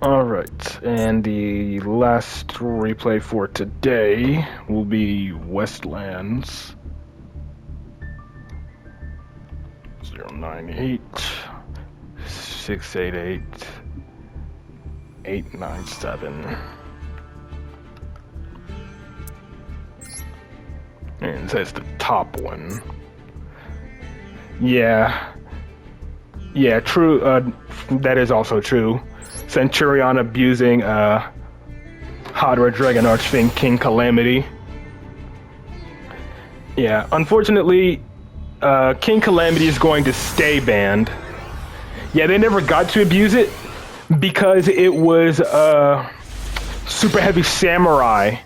Alright, and the last replay for today will be Westlands 098 688 897. And that's the top one. Yeah, true. That is also true. Centurion abusing Hydra Dragon Archfiend King Calamity. Yeah, unfortunately, King Calamity is going to stay banned. Yeah, they never got to abuse it because it was Super Heavy Samurai.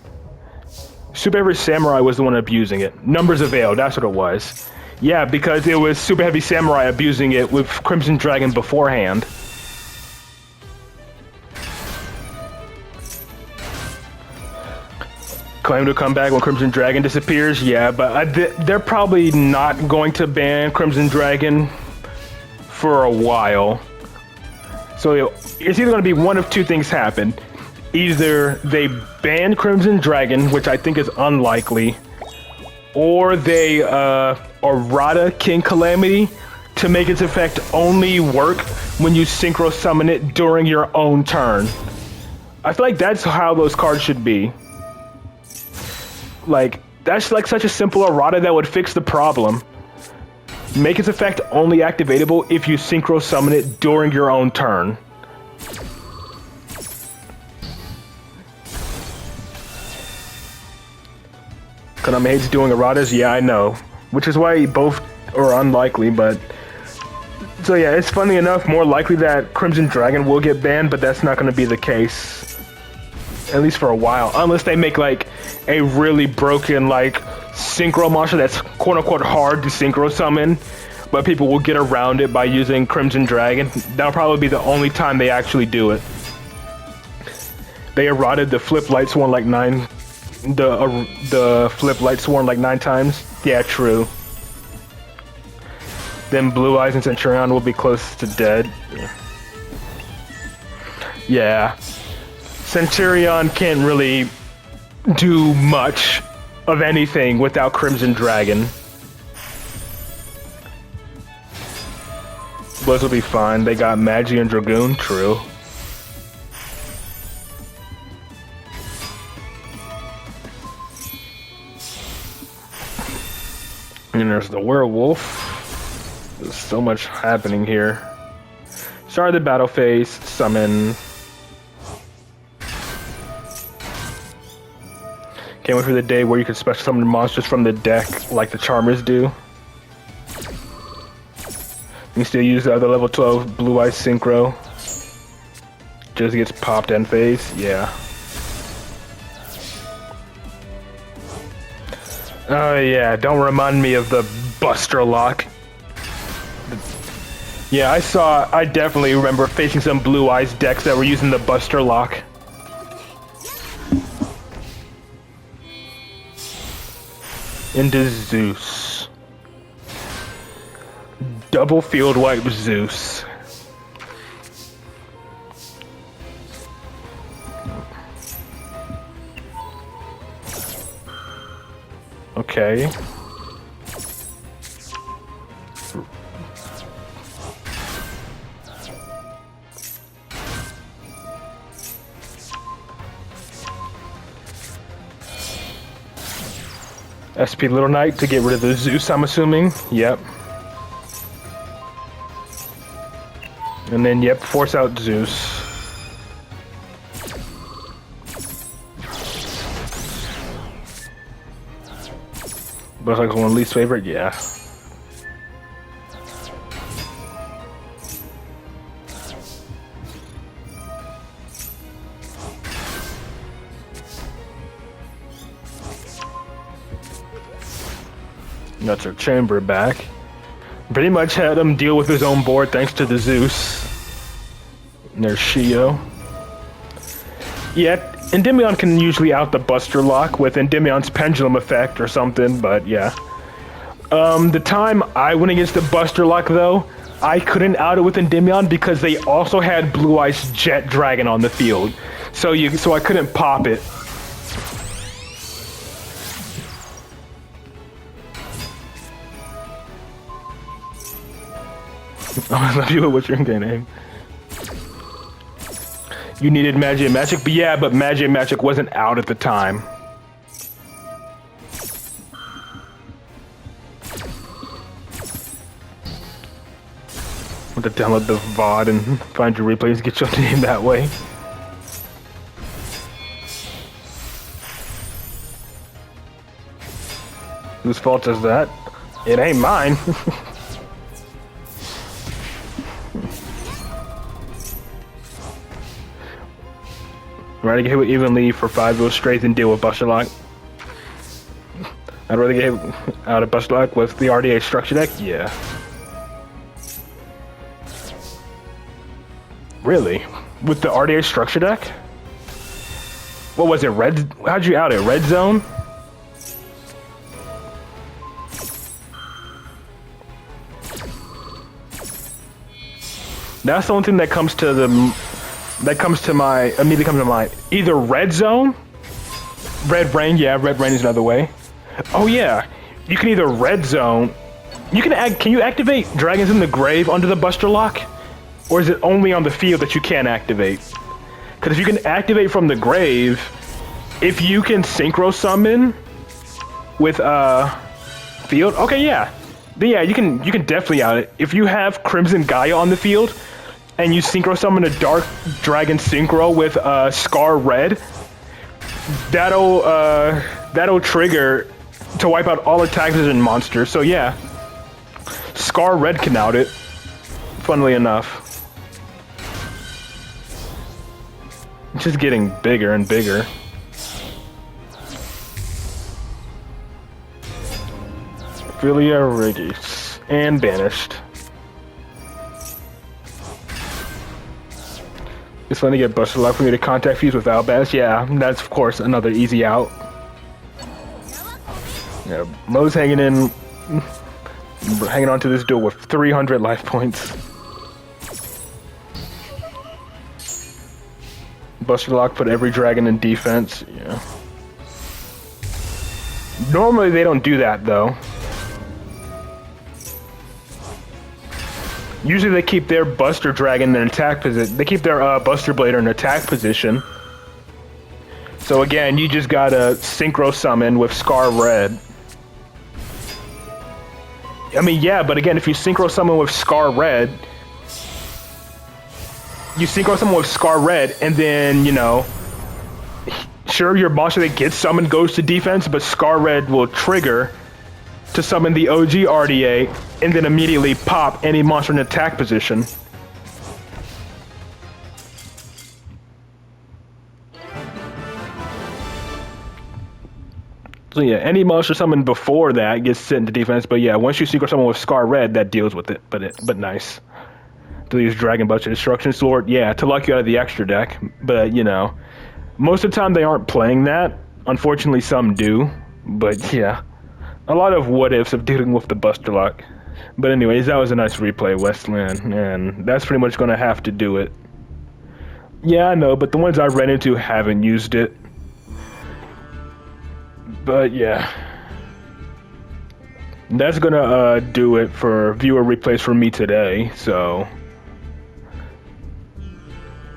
Super Heavy Samurai was the one abusing it. Numbers of Ale, that's what it was. Yeah, because it was Super Heavy Samurai abusing it with Crimson Dragon beforehand. Claim to come back when Crimson Dragon disappears? Yeah, but they're probably not going to ban Crimson Dragon for a while. So it's either going to be one of two things happen. Either they ban Crimson Dragon, which I think is unlikely, or they errata King Calamity to make its effect only work when you synchro summon it during your own turn. I feel like that's how those cards should be. Like, that's like such a simple errata that would fix the problem. Make its effect only activatable if you synchro summon it during your own turn. Konami hates doing erratas, yeah, I know. Which is why both are unlikely, but... So yeah, it's funny enough, more likely that Crimson Dragon will get banned, but that's not going to be the case. At least for a while. Unless they make, like, a really broken, like, synchro monster that's quote-unquote hard to synchro summon, but people will get around it by using Crimson Dragon. That'll probably be the only time they actually do it. They errated the Flip Light Sworn like the Flip Light Sworn like 9 times. Yeah, true. Then Blue Eyes and Centurion will be close to dead. Yeah. Centurion can't really do much of anything without Crimson Dragon. Blizz will be fine. They got Magi and Dragoon, true. And there's the werewolf. There's so much happening here. Start the battle phase, summon. Can't wait for the day where you can special summon monsters from the deck like the Charmers do. You can still use the other level 12 Blue Eyes Synchro. Just gets popped end phase, yeah. Oh yeah, don't remind me of the Buster Lock. Yeah, I definitely remember facing some Blue Eyes decks that were using the Buster Lock. Into Zeus. Double field wipe Zeus. Okay. SP Little Knight to get rid of the Zeus, I'm assuming. Yep. And then, yep, force out Zeus. Looks like one least favorite, yeah. Got our chamber back. Pretty much had him deal with his own board thanks to the Zeus. And there's Shio. Yeah, Endymion can usually out the Buster Lock with Endymion's Pendulum effect or something, but yeah. The time I went against the Buster Lock though, I couldn't out it with Endymion because they also had Blue Ice Jet Dragon on the field. So I couldn't pop it. I love you. What's your name? You needed Magic, but yeah, but Magic wasn't out at the time. To download the VOD and find your replays, get your name that way. Whose fault is that? It ain't mine. Rather get hit with evenly for 5 goes straight and deal with Buster Lock. I'd rather get hit out of Buster Lock with the RDA structure deck, yeah. Really? With the RDA structure deck? What was it, red? How'd you out it? Red zone? That's the only thing that comes to immediately comes to mind. Either red zone, red rain, yeah, red rain is another way. Oh yeah, you can either red zone, can you activate Dragons in the Grave under the Buster Lock? Or is it only on the field that you can't activate? Because if you can activate from the grave, if you can synchro summon with field, okay, yeah, then yeah, you can definitely out it. If you have Crimson Gaia on the field and you synchro summon a Dark Dragon synchro with Scar Red, that'll trigger to wipe out all attack vision monsters. So yeah, Scar Red can out it. Funnily enough. It's just getting bigger and bigger. Filia Regis. And banished. It's fun to get Buster Lock for me to contact fuse with Albaz. Yeah, that's of course another easy out. Yeah, Mo's hanging on to this duel with 300 life points. Buster Lock put every dragon in defense, yeah. Normally they don't do that though. Usually they keep their Buster Dragon in attack position. They keep their Buster Blader in attack position. So again, you just gotta synchro summon with Scar Red. I mean, yeah, but again, if you synchro summon with Scar Red, you synchro summon with Scar Red, and then, you know, sure, your monster that gets summoned goes to defense, but Scar Red will trigger to summon the OG RDA, and then immediately pop any monster in attack position. So yeah, any monster summoned before that gets sent into defense, but yeah, once you synchro summon with Scar Red, that deals with it, but nice. To use Dragon Buster Destruction Sword, yeah, to lock you out of the extra deck. But, you know, most of the time they aren't playing that. Unfortunately, some do. But, yeah, a lot of what-ifs of dealing with the Buster Lock. But anyways, that was a nice replay, Westland, and that's pretty much going to have to do it. Yeah, I know, but the ones I ran into haven't used it. But, yeah. That's going to do it for viewer replays for me today, so...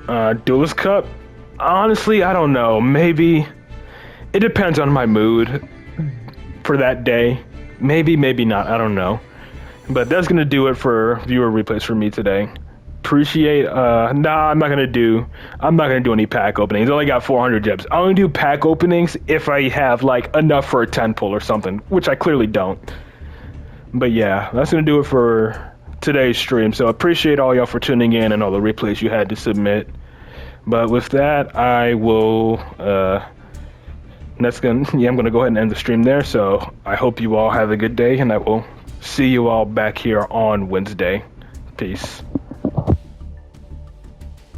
Duelist Cup? Honestly, I don't know. Maybe. It depends on my mood for that day. Maybe, maybe not. I don't know. But that's gonna do it for viewer replays for me today. Appreciate, nah, I'm not gonna do any pack openings. I only got 400 gems. I only do pack openings if I have, like, enough for a 10 pull or something, which I clearly don't. But yeah, that's gonna do it for today's stream. So appreciate all y'all for tuning in and all the replays you had to submit. But with that, I will I'm gonna go ahead and end the stream there. So I hope you all have a good day, and I will see you all back here on Wednesday. Peace.